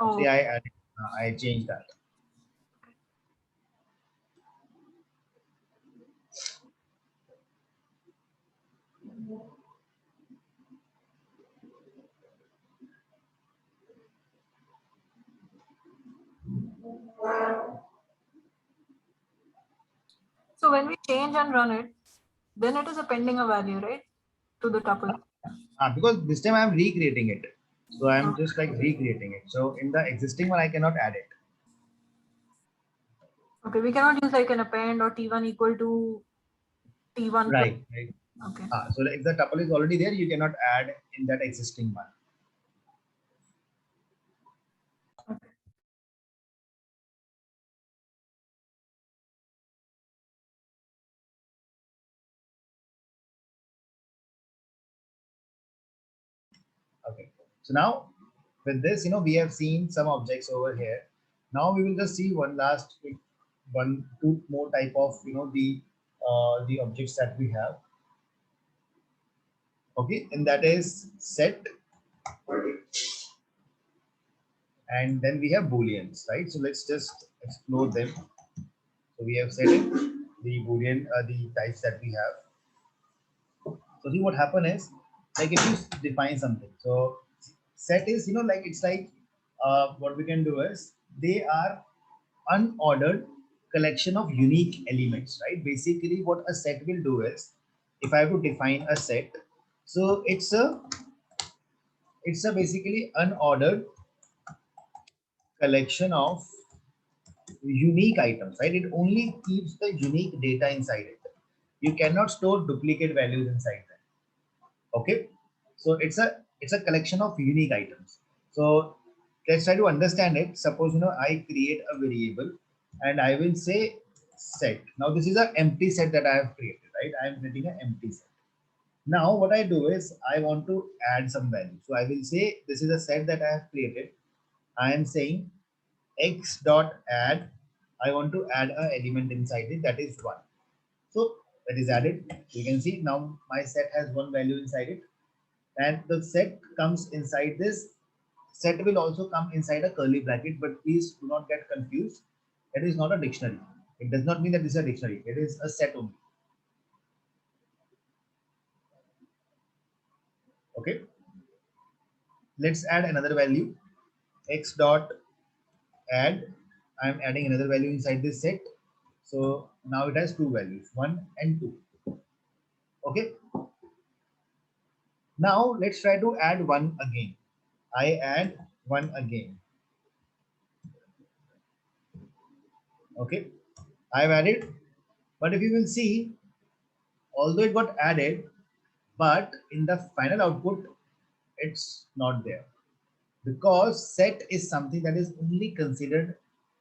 Oh, See, I added, I changed that. so when we change and run it, then it is appending a value, right, to the tuple. Because this time I'm recreating it. So I'm Okay. just like recreating it. So in the existing one, I cannot add it. Okay, we cannot use like an append or T1 equal to T1 plus. Right. Right. Okay. So if the tuple is already there, you cannot add in that existing one. Okay. So now with this, we have seen some objects over here. Now we will just see one last two more type of the objects that we have. Okay, and that is set, and then we have booleans, right? So let's just explore them. So we have set it, the boolean, the types that we have. So see what happen is, like if you define something, so set is like it's like what we can do is they are unordered collection of unique elements, right? Basically, what a set will do is, if I have to define a set, so it's a basically unordered collection of unique items, right? It only keeps the unique data inside it. You cannot store duplicate values inside them. Okay, so it's a collection of unique items. So let's try to understand it. Suppose I create a variable and I will say set. Now this is an empty set that I have created, right? I am creating an empty set. Now what I do is I want to add some value. So I will say this is a set that I have created. I am saying x dot add. I want to add an element inside it, that is 1. So that is added. You can see now my set has one value inside it, and the set comes inside this. Set will also come inside a curly bracket, but please do not get confused. It is not a dictionary. It does not mean that this is a dictionary. It is a set only. Okay. Let's add another value. X dot add. I am adding another value inside this set. So now it has two values, 1 and 2. Okay. Now let's try to add 1 again. I add 1 again. Okay. I've added, but if you will see, although it got added, but in the final output, it's not there, because set is something that is only considered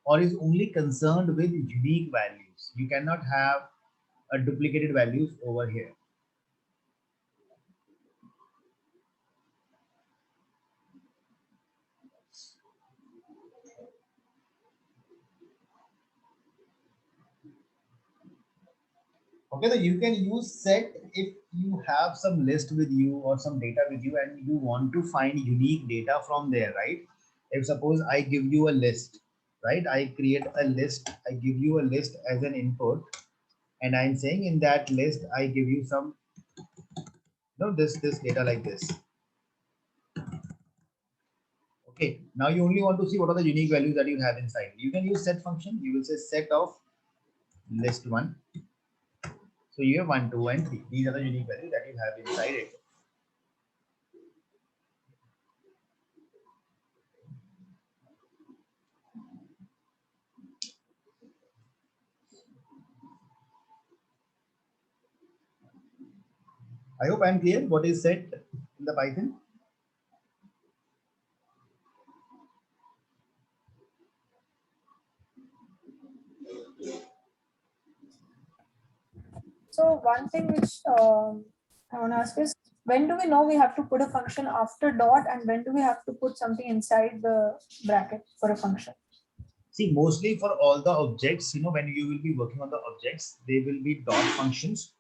or is only concerned with unique values. You cannot have a duplicated values over here. Okay, so you can use set if you have some list with you or some data with you and you want to find unique data from there, right? If suppose I give you a list, right? I create a list, I give you a list as an input, and I'm saying in that list, I give you some, this data like this. Okay, now you only want to see what are the unique values that you have inside. You can use set function. You will say set of list 1. So you have 1, 2, and 3. These are the unique values that you have inside it. I hope I'm clear what is set in the Python. So one thing which I want to ask is, when do we know we have to put a function after dot, and when do we have to put something inside the bracket for a function? See, mostly for all the objects, when you will be working on the objects, they will be dot functions,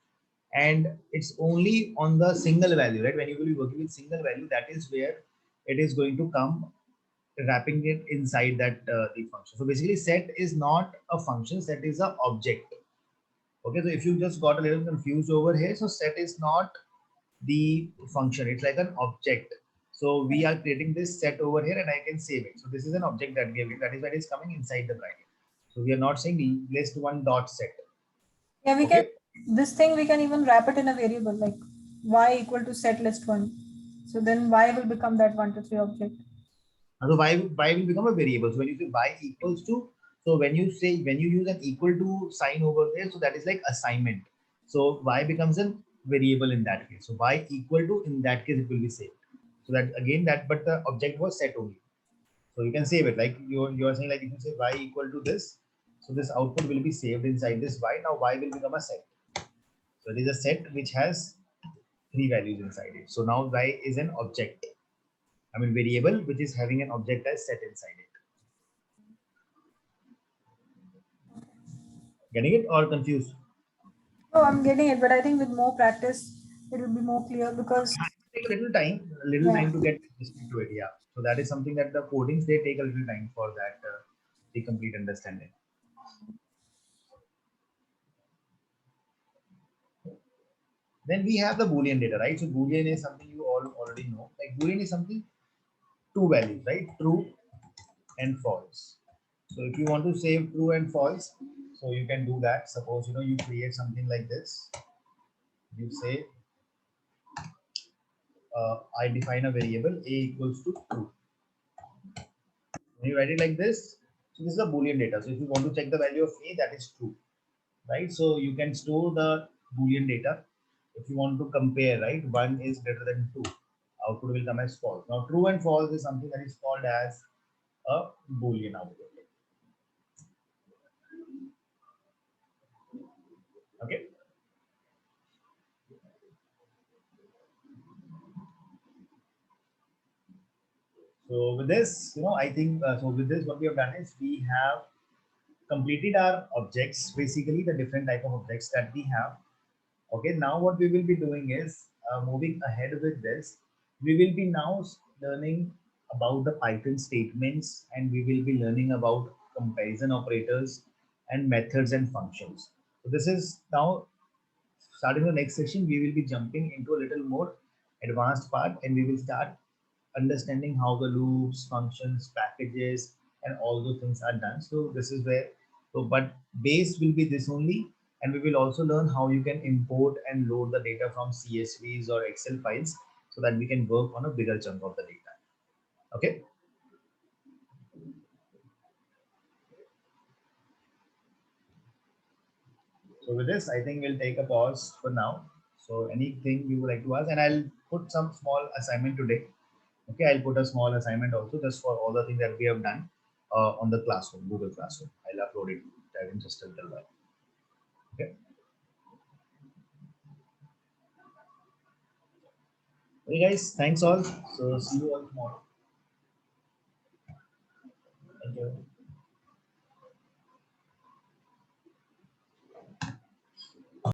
and it's only on the single value, right? When you will be working with single value, that is where it is going to come wrapping it inside that the function. So basically, set is not a function, set is an object. Okay, so if you just got a little confused over here, so set is not the function, it's like an object. So we are creating this set over here and I can save it. So this is an object that gave it, that is why it is coming inside the bracket. So we are not saying list one dot set. Yeah, we Okay. can, this thing we can even wrap it in a variable like y equal to set list 1. So then y will become that 1 to 3 object. So y will become a variable. So when you say y equals to, so when you use an equal to sign over there, so that is like assignment. So y becomes a variable in that case. So y equal to, in that case it will be saved. So that again that, but the object was set only. So you can save it, like you are saying, like if you say y equal to this, so this output will be saved inside this y. Now y will become a set. So it is a set which has 3 values inside it. So now y is an object. I mean variable which is having an object as set inside it. Getting it or confused? Oh, I'm getting it, but I think with more practice, it will be more clear because Take a little time to get used to it. Yeah. So that is something that the codings, they take a little time for that the complete understanding. Then we have the Boolean data, right? So Boolean is something you all already know. Like Boolean is something, 2 values, right? True and false. So if you want to save true and false, so you can do that. Suppose you create something like this. You say I define a variable a equals to true. When you write it like this, so this is a Boolean data. So if you want to check the value of a, that is true, right? So you can store the Boolean data. If you want to compare, right, 1 is greater than 2, output will come as false. Now true and false is something that is called as a Boolean output. Okay. So with this, I think, so with this, what we have done is we have completed our objects, basically the different type of objects that we have. Okay, now what we will be doing is moving ahead with this. We will be now learning about the Python statements, and we will be learning about comparison operators and methods and functions. So this is now, starting the next session, we will be jumping into a little more advanced part, and we will start understanding how the loops, functions, packages, and all those things are done. So this is where, so but base will be this only, and we will also learn how you can import and load the data from CSVs or Excel files so that we can work on a bigger chunk of the data. Okay. So with this, I think we'll take a pause for now. So anything you would like to ask, and I'll put some small assignment today. Okay, I'll put a small assignment also just for all the things that we have done on the Classroom, Google Classroom. I'll upload it that in just a little while. Okay. Hey guys, thanks all. So see you all tomorrow. Thank you.